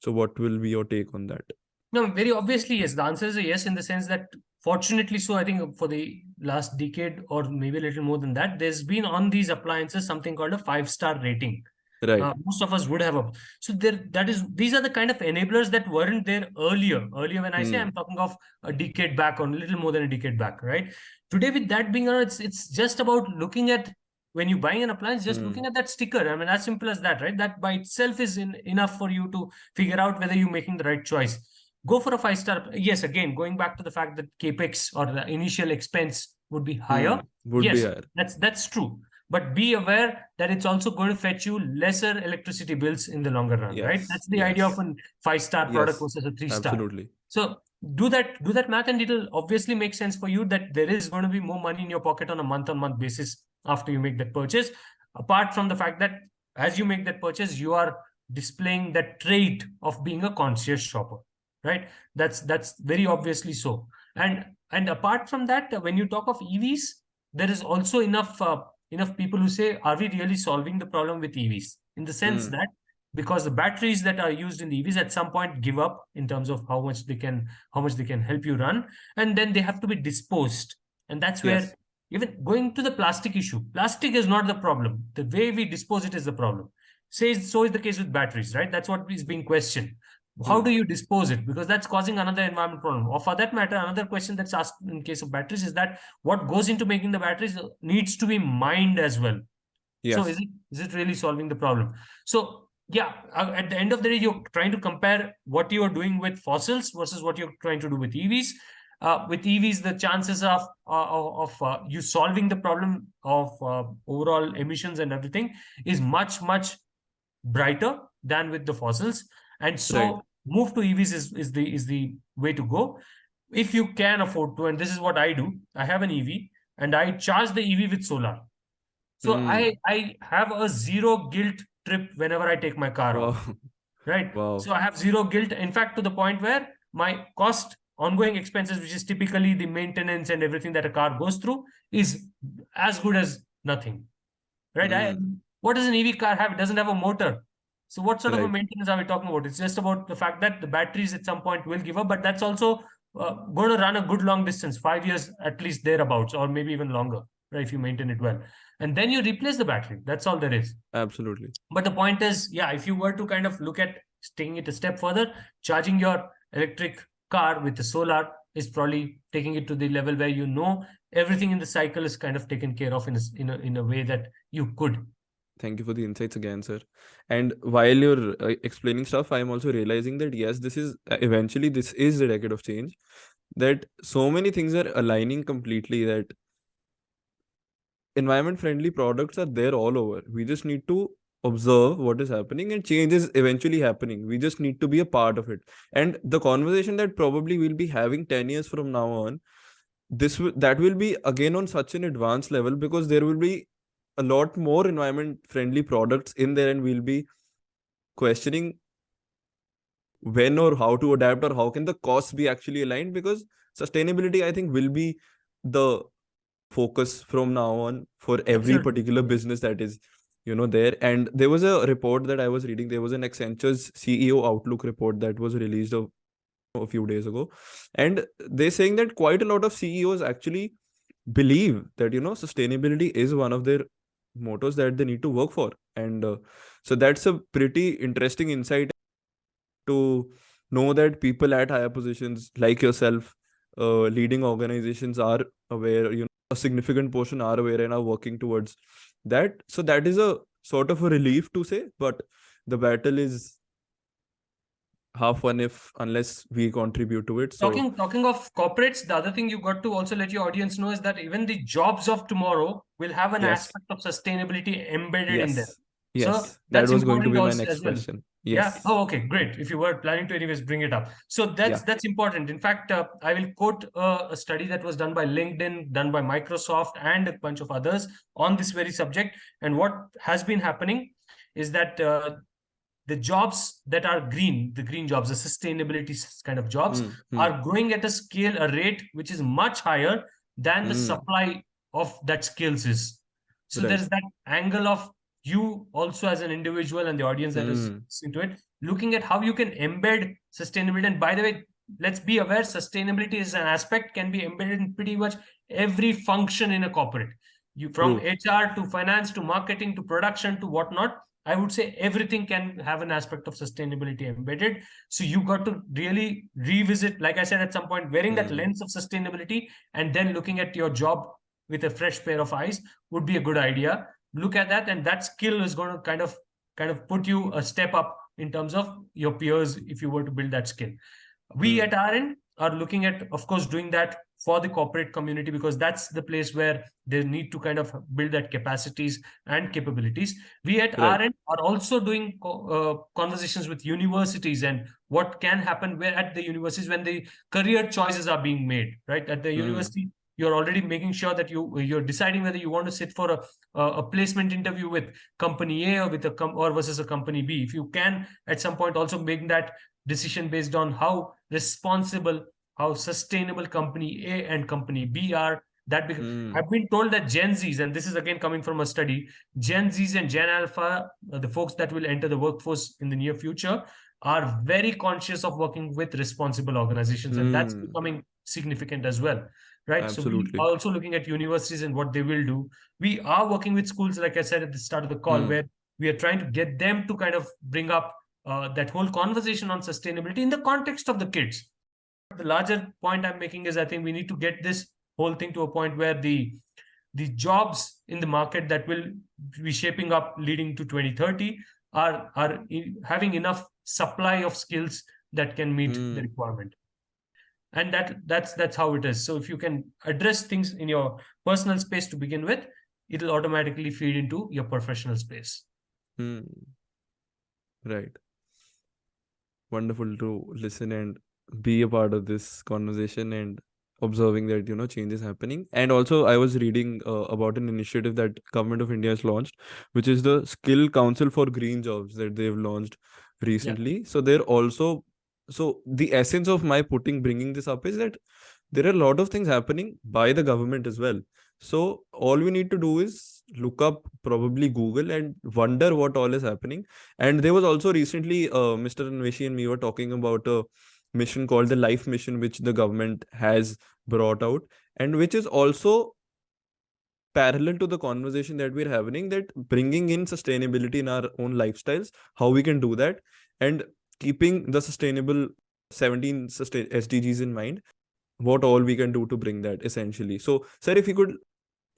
So what will be your take on that? No, very obviously, yes. The answer is a yes, in the sense that, fortunately, so I think for the last decade or maybe a little more than that, there's been on these appliances something called a 5-star rating. Right. Most of us would have a, so there, that is, these are the kind of enablers that weren't there earlier. Earlier, when I say, I'm Hmm. talking of a decade back or a little more than a decade back, right? Today, with that being around, it's just about looking at, when you're buying an appliance, just looking Hmm. at that sticker. I mean, as simple as that, right? That by itself is enough for you to figure out whether you're making the right choice. Go for a 5-star. Yes, again, going back to the fact that capex or the initial expense would be higher. Would be Yes, higher. that's true. But be aware that it's also going to fetch you lesser electricity bills in the longer run, right? Yes. That's the idea of Yes. a 5-star product Yes. versus a 3-star. Absolutely. So do that math, and it'll obviously make sense for you that there is going to be more money in your pocket on a month-on-month basis after you make that purchase. Apart from the fact that as you make that purchase, you are displaying that trait of being a conscious shopper, right? That's very obviously so. And apart from that, when you talk of EVs, there is also enough people who say, are we really solving the problem with EVs? In the sense Hmm. that, because the batteries that are used in the EVs at some point give up in terms of how much they can help you run, and then they have to be disposed. And that's where, Yes. even going to the plastic issue, plastic is not the problem. The way we dispose it is the problem. Says so is the case with batteries, right? That's what is being questioned. How Hmm. do you dispose it? Because that's causing another environment problem. Or for that matter, another question that's asked in case of batteries is that what goes into making the batteries needs to be mined as well. So is Yes. it is it really solving the problem? So Yeah, at the end of the day, you're trying to compare what you're doing with fossils versus what you're trying to do with EVs. With EVs, the chances of you solving the problem of overall emissions and everything is much brighter than with the fossils, and Right. so move to EVs is the way to go if you can afford to. And this is what I do. I have an EV and I charge the EV with solar. So Hmm. I have a zero guilt trip whenever I take my car out, Wow. right? Wow. So I have zero guilt. In fact, to the point where my cost, ongoing expenses, which is typically the maintenance and everything that a car goes through, is as good as nothing, right? Hmm. What does an EV car have? It doesn't have a motor. So what sort of a Right. maintenance are we talking about? It's just about the fact that the batteries at some point will give up, but that's also going to run a good long distance, 5 years at least thereabouts, or maybe even longer, right? If you maintain it well, and then you replace the battery. That's all there is. Absolutely. But the point is, yeah, if you were to kind of look at taking it a step further, charging your electric car with the solar is probably taking it to the level where everything in the cycle is kind of taken care of in a way that you could. Thank you for the insights again, sir. And while you're explaining stuff, I'm also realizing that yes, this is eventually this is the decade of change. That so many things are aligning completely. That environment friendly products are there all over. We just need to observe what is happening, and change is eventually happening. We just need to be a part of it. And the conversation that probably we'll be having 10 years from now on, that will be again on such an advanced level, because there will be a lot more environment friendly products in there, and we'll be questioning when or how to adapt, or how can the costs be actually aligned, because sustainability, I think, will be the focus from now on for every Absolutely. particular business that is there. And there was a report that I was reading. There was an Accenture's CEO outlook report that was released a few days ago, and they're saying that quite a lot of CEOs actually believe that sustainability is one of their mottos that they need to work for. And so that's a pretty interesting insight to know that people at higher positions like yourself, leading organizations, are aware, a significant portion are aware and are working towards that. So that is a sort of a relief to say, but the battle is half won if unless we contribute to it. So Talking of corporates, the other thing you got to also let your audience know is that even the jobs of tomorrow will have an yes, aspect of sustainability embedded in them. yes, So yes, that that's was going to important be my also next as well. question. Yeah. Yes. Oh, okay, great. If you were planning to anyways bring it up. So that's Yeah. that's important. In fact, I will quote a study that was done by LinkedIn, done by Microsoft, and a bunch of others on this very subject. And what has been happening is that the jobs that are green, the green jobs, the sustainability kind of jobs, Hmm. Hmm. are growing at a rate which is much higher than the Hmm. supply of that skills is. So there Right. is that angle of you also as an individual and the audience that is Hmm. listening to it, looking at how you can embed sustainability. And by the way, let's be aware, sustainability is an aspect can be embedded in pretty much every function in a corporate. You from True. HR to finance to marketing to production to whatnot, I would say everything can have an aspect of sustainability embedded. So you got to really revisit, like I said, at some point, wearing that Hmm. lens of sustainability and then looking at your job with a fresh pair of eyes would be a good idea. Look at that, and that skill is going to kind of put you a step up in terms of your peers if you were to build that skill. We Hmm. at our end are looking at, of course, doing that for the corporate community, because that's the place where they need to kind of build that capacities and capabilities. We at our Right. end are also doing conversations with universities and what can happen where at the universities when the career choices are being made, right? At the Hmm. university, you're already making sure that you're deciding whether you want to sit for a placement interview with company A or with or versus a company B. If you can at some point also make that decision based on how responsible, how sustainable company A and company B are. Hmm. I've been told that Gen Zs, and this is again coming from a study, Gen Zs and Gen Alpha, the folks that will enter the workforce in the near future, are very conscious of working with responsible organizations, and that's Hmm. becoming significant as well. Right. So we Absolutely. are also looking at universities and what they will do. We are working with schools, like I said at the start of the call, Hmm. where we are trying to get them to kind of bring up that whole conversation on sustainability in the context of the kids. The larger point I'm making is I think we need to get this whole thing to a point where the jobs in the market that will be shaping up leading to 2030 are having enough supply of skills that can meet the Hmm. requirement. And that's how it is. So if you can address things in your personal space to begin with, it'll automatically feed into your professional space. Hmm. Right. Wonderful to listen and be a part of this conversation and observing that change is happening. And also I was reading about an initiative that government of India has launched, which is the Skill Council for Green Jobs that they've launched Yeah. recently. So they're also, so the essence of my bringing this up is that there are a lot of things happening by the government as well. So all we need to do is look up, probably Google, and wonder what all is happening. And there was also recently, Mr. Anveshi and me were talking about a mission called the Life Mission, which the government has brought out, and which is also parallel to the conversation that we're having, that bringing in sustainability in our own lifestyles, how we can do that, and keeping the sustainable 17 SDGs in mind, what all we can do to bring that essentially. So, sir, if you could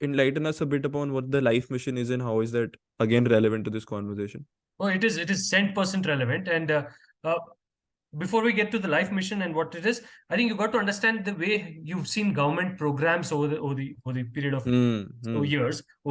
enlighten us a bit upon what the Life Mission is and how is that again relevant to this conversation? Oh, it is 100% relevant. And uh, before we get to the life mission and what it is, I think you got to understand the way you've seen government programs over the period of Hmm. Hmm. over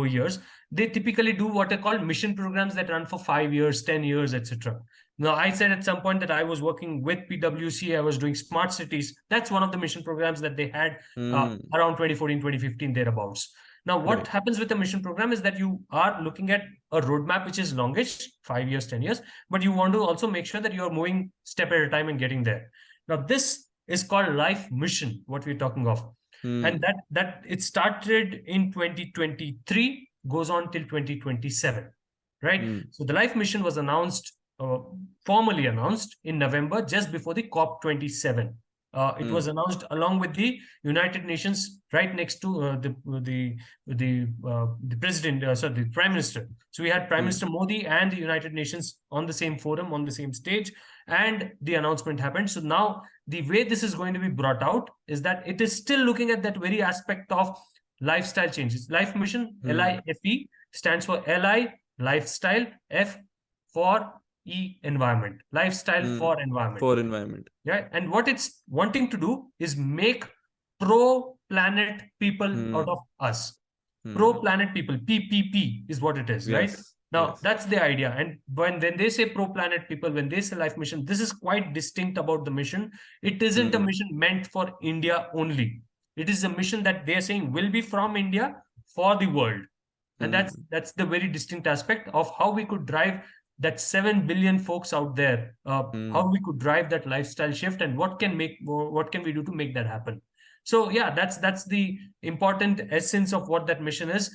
years. They typically do what are called mission programs that run for 5 years, 10 years, etc. Now, I said at some point that I was working with PwC. I was doing smart cities. That's one of the mission programs that they had Hmm. around 2014, 2015, thereabouts. Now, what Right. happens with the mission program is that you are looking at a roadmap which is longish, 5 years, 10 years, but you want to also make sure that you're moving step at a time and getting there. Now, this is called life mission, what we're talking of. And Hmm. that it started in 2023, goes on till 2027, right? Hmm. So the life mission was formally announced in November, just before the COP27. It was Hmm. announced along with the United Nations, right next to the president, sorry, the prime minister. So we had Prime Hmm. Minister Modi and the United Nations on the same forum, on the same stage, and the announcement happened. So now the way this is going to be brought out is that it is still looking at that very aspect of lifestyle changes. Life Mission, Hmm. LIFE, stands for LI, lifestyle, F for environment, lifestyle Hmm. for environment. For environment. Yeah, and what it's wanting to do is make pro planet people out Hmm. of us. Pro Hmm. planet people, PPP is what it is, right? Yes. Now Yes. that's the idea. And when they say pro planet people, when they say life mission, this is quite distinct about the mission. It isn't a Hmm. mission meant for India only. It is a mission that they're saying will be from India for the world. And that's Hmm. that's the very distinct aspect of how we could drive that 7 billion folks out there, how Hmm. we could drive that lifestyle shift, and what can we do to make that happen. So yeah, that's the important essence of what that mission is.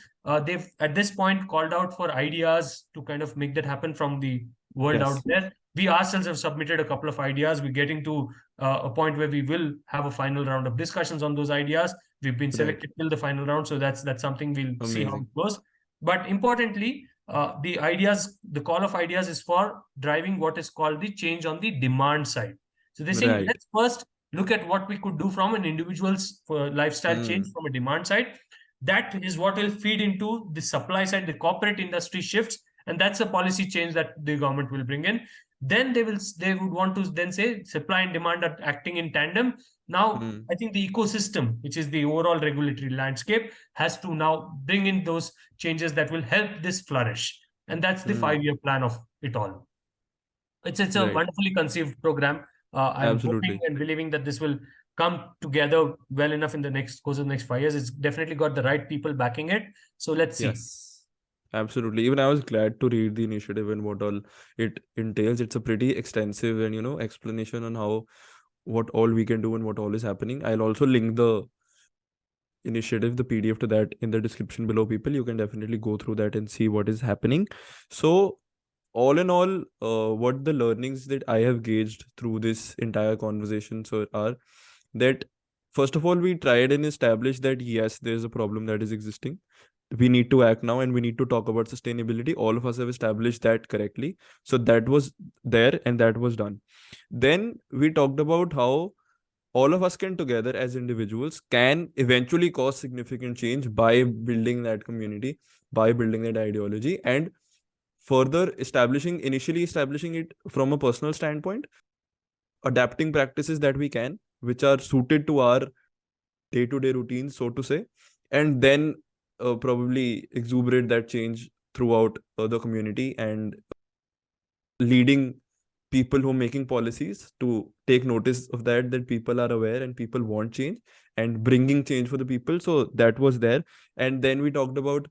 They've at this point called out for ideas to kind of make that happen from the world out Yes. there. We ourselves have submitted a couple of ideas. We're getting to a point where we will have a final round of discussions on those ideas. We've been Right. selected till the final round, so that's something we'll see how it Amazing. goes. But importantly, the call of ideas is for driving what is called the change on the demand side. So they're saying, Right. let's first look at what we could do from an individual's lifestyle change Hmm. from a demand side. That is what will feed into the supply side, the corporate industry shifts, and that's a policy change that the government will bring in. Then they would want to then say supply and demand are acting in tandem. Now, Hmm. I think the ecosystem, which is the overall regulatory landscape, has to now bring in those changes that will help this flourish. And that's the Hmm. 5 year plan of it all. It's a Right. wonderfully conceived program. I'm hoping Absolutely. and believing that this will come together well enough in the next course of the next 5 years. It's definitely got the right people backing it. So let's see. Yes. Absolutely. Even I was glad to read the initiative and what all it entails. It's a pretty extensive and explanation on how what all we can do and what all is happening. I'll also link the initiative, the PDF to that in the description below, people. You can definitely go through that and see what is happening. So, all in all, what the learnings that I have gauged through this entire conversation so are that first of all, we tried and established that yes, there's a problem that is existing. We need to act now and we need to talk about sustainability. All of us have established that correctly. So that was there and that was done. Then we talked about how all of us can together as individuals can eventually cause significant change by building that community, by building that ideology, and further initially establishing it from a personal standpoint, adapting practices that we can, which are suited to our day-to-day routine, so to say, and then probably exuberate that change throughout the community, and leading people who are making policies to take notice of that people are aware and people want change, and bringing change for the people. So that was there. And then we talked about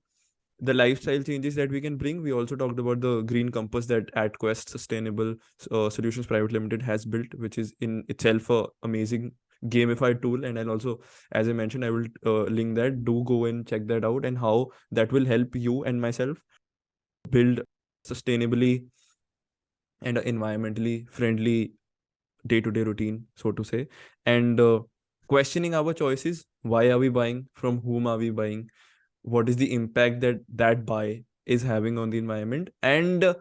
the lifestyle changes that we can bring. We also talked about the green compass that AdQuest Sustainable Solutions Private Limited has built, which is in itself a amazing gamified tool. And I'll also, as I mentioned, I will link that. Do go and check that out, and how that will help you and myself build sustainably and environmentally friendly day-to-day routine, so to say. And questioning our choices. Why are we buying? From whom are we buying? What is the impact that buy is having on the environment? And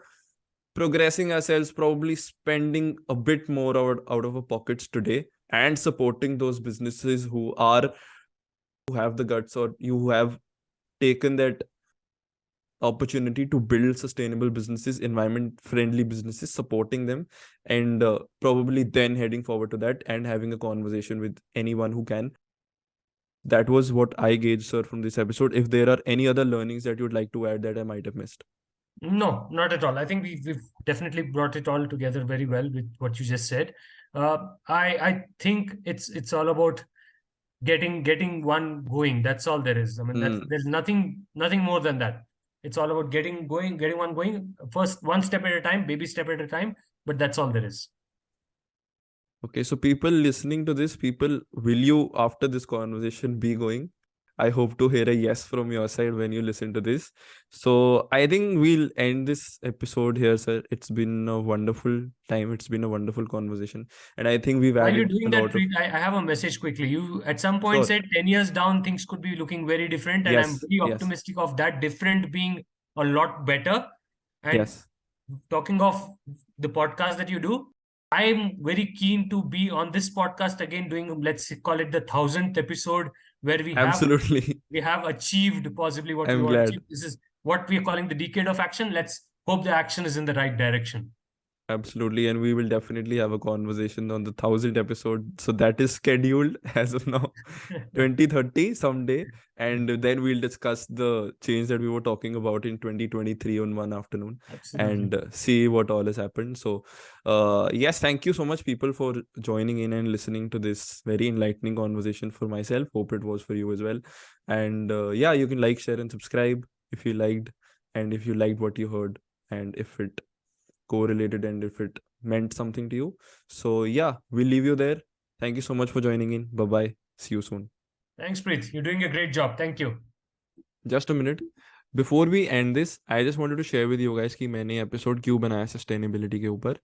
progressing ourselves, probably spending a bit more out of our pockets today, and supporting those businesses who have the guts, or you who have taken that opportunity to build sustainable businesses, environment friendly businesses, supporting them, and probably then heading forward to that and having a conversation with anyone who can. That was what I gauged, sir, from this episode. If there are any other learnings that you'd like to add that I might have missed. No, not at all. I think we've definitely brought it all together very well with what you just said. I think it's all about getting one going. That's all there is. I mean, Hmm. there's nothing more than that. It's all about getting going, getting one going. First, one step at a time, baby step at a time. But that's all there is. Okay, so people listening to this, people, will you, after this conversation, be going? I hope to hear a yes from your side when you listen to this. So I think we'll end this episode here, sir. It's been a wonderful time. It's been a wonderful conversation. And I think we've While you're added a doing that, lot of. Preet, I have a message quickly. You at some point Sure. said 10 years down, things could be looking very different. And I'm Yes. very Yes. optimistic of that different being a lot better. And Yes. talking of the podcast that you do, I'm very keen to be on this podcast again, doing, let's call it the 1,000th episode, where Absolutely. we have achieved possibly what we I'm want to glad. achieve. This is what we are calling the decade of action. Let's hope the action is in the right direction. Absolutely, and we will definitely have a conversation on the 1,000th episode. So that is scheduled as of now, 2030 someday, and then we'll discuss the change that we were talking about in 2023 on one afternoon, Absolutely. and see what all has happened. So, yes, thank you so much, people, for joining in and listening to this very enlightening conversation for myself. Hope it was for you as well. And yeah, you can like, share, and subscribe if you liked, and if you liked what you heard, and if it correlated and if it meant something to you. So yeah, we'll leave you there. Thank you so much for joining in. Bye bye. See you soon. Thanks, Preet. You're doing a great job. Thank you. Just a minute. Before we end this, I just wanted to share with you guys कि मैंने episode क्यों बनाया sustainability के ऊपर.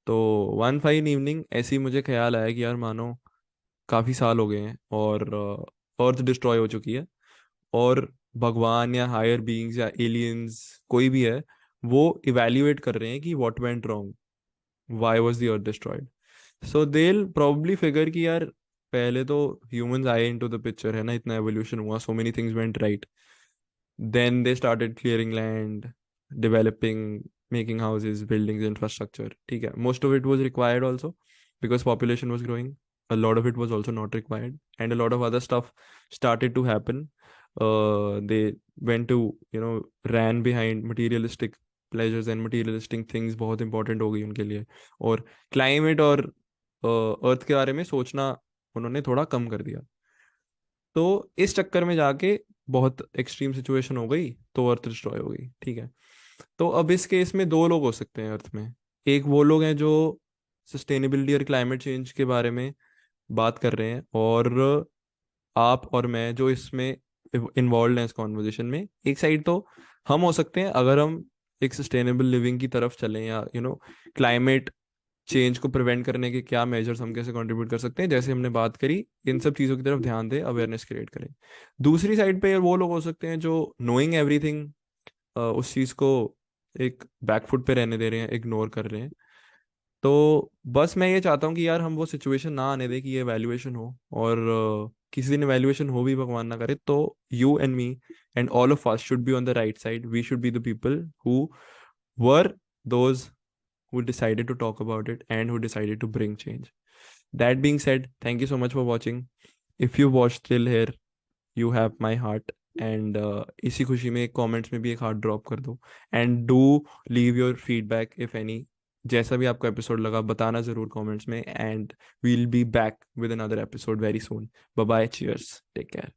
तो one fine evening ऐसे ही मुझे ख्याल आया कि यार मानो काफ़ी साल हो गए हैं और अर्थ डिस्ट्रॉय हो चुकी है, और भगवान या हायर बीइंग्स या एलियंस कोई भी है, वो इवेल्युएट कर रहे हैं कि what went wrong, why was the earth destroyed. So they will probably figure कि यार पहले तो ह्यूमंस आए इनटू द पिक्चर, है ना, इतना एवोल्यूशन हुआ, so many things went right. Then they started clearing land, developing, making houses, buildings, infrastructure. ठीक है, most of it was required also because population was growing. A lot of it was also not required, and a lot of other stuff started to happen. They went to, ran behind materialistic pleasures, and materialistic things बहुत important हो गई उनके लिए, और climate और अर्थ के बारे में सोचना उन्होंने थोड़ा कम कर दिया. तो इस चक्कर में जाके बहुत एक्सट्रीम सिचुएशन हो गई, तो अर्थ डिस्ट्रॉय हो गई. ठीक है, तो अब इस केस में दो लोग हो सकते हैं अर्थ में. एक वो लोग हैं जो सस्टेनेबिलिटी और क्लाइमेट चेंज के बारे में बात कर रहे हैं, और आप और मैं जो इसमें इन्वॉल्व हैं इस कॉन्वर्जेशन में. एक साइड तो हम हो सकते हैं अगर हम एक सस्टेनेबल लिविंग की तरफ चलें, या क्लाइमेट चेंज को प्रिवेंट करने के क्या मेजर्स हम कैसे कंट्रीब्यूट कर सकते हैं, जैसे हमने बात करी, इन सब चीज़ों की तरफ ध्यान दें, अवेयरनेस क्रिएट करें. दूसरी साइड पे वो लोग हो सकते हैं जो नोइंग एवरीथिंग उस चीज़ को एक बैकफुट पे रहने दे रहे हैं, इग्नोर कर रहे हैं. तो बस मैं ये चाहता हूँ कि यार हम वो सिचुएशन ना आने दें कि ये वैल्यूएशन हो, और किसी दिन वैल्यूएशन हो भी, भगवान ना करे, तो you and me and all of us should be on the right side. We should be the people who were those who decided to talk about it and who decided to bring change. That being said, thank you so much for watching. If you watched till here, you have my heart. And इसी खुशी में comments में भी एक heart drop कर दो. And do leave your feedback if any. जैसा भी आपको एपिसोड लगा बताना ज़रूर कमेंट्स में. And we'll be back with another episode very soon. Bye bye, cheers, take care.